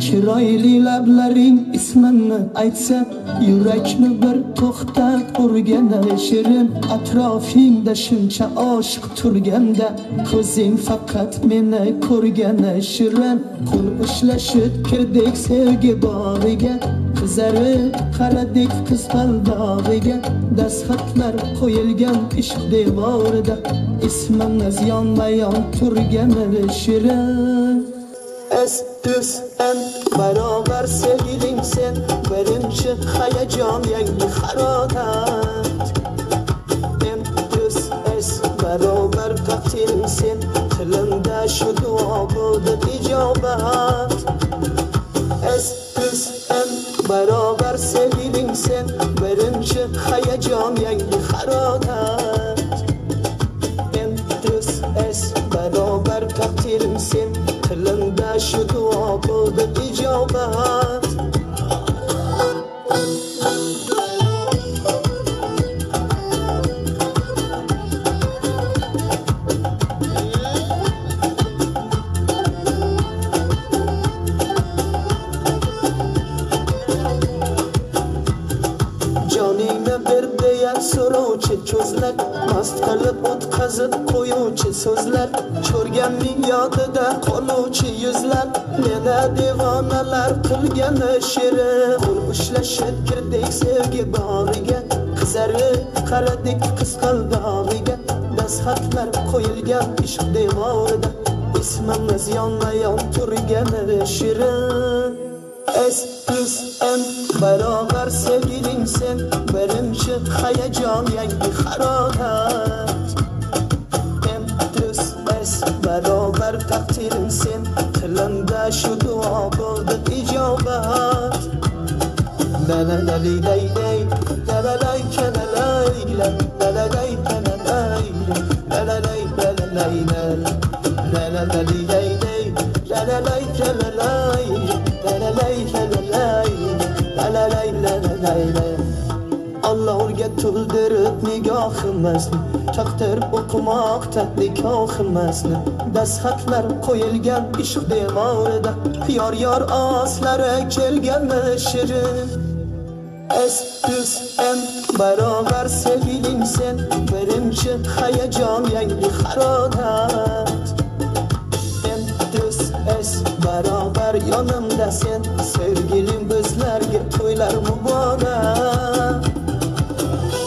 Chiroyli lablaring ismini aytsa, yurakni bir to'xtat urgani shirin. Atrofingda shuncha oshiq turganda, ko'zing faqat meni ko'rgani shirin. Qo'l ushlashib kirdik sevgi bog'iga, qizarib qaradik qiz qaldog'iga. Dastxatlar qo'yilgan ishq devorida, ismimiz yonma-yon turgani shirin. Es en beraber sevgilim sen, birinchi hayajon yangi harorat. En es beraber takdirim sen, tilimda shu duo bo'ldi ijobat. Es en beraber sevgilim sen, birinchi hayajon yangi harorat. En es beraber takdirim sen, tilimda shu duo bo'ldi ijobat. Joningni bir deya so'rovchi ko'zlar, mast qilib o'tkazib qo'yuvchi so'zlar, ko'rganning yodida qoluvchi yuzlar, meni devonalar qilgani shirin. Qo'l ushlashib kirdik sevgi bog'iga, qizarib qaradik qiz qaldog'iga. Dastxatlar qo'yilgan ishq devorida, ismimiz yonma-yon turgani shirin. En beraber sevgilim sen, birinchi hayajon yangi harorat. En es beraber takdirim sen, tilimda shu duo bo'ldi ijobat. La la la li lay lay, la la lay la lay la, la la lay la lay la, la la lay la lay la, la la la li lay lay, la la lay la lay. Allah o'rga to'ldirib nigohimizni, taqdir o'qimoqda nikohimizni. Dastxatlar qo'yilgan ishq devorida, yor oslari kelgani shirin. En beraber sevgilim sen, birinchi hayajon yangi harorat. En es beraber yonimda sen, sevgilim bizlarga to'ylar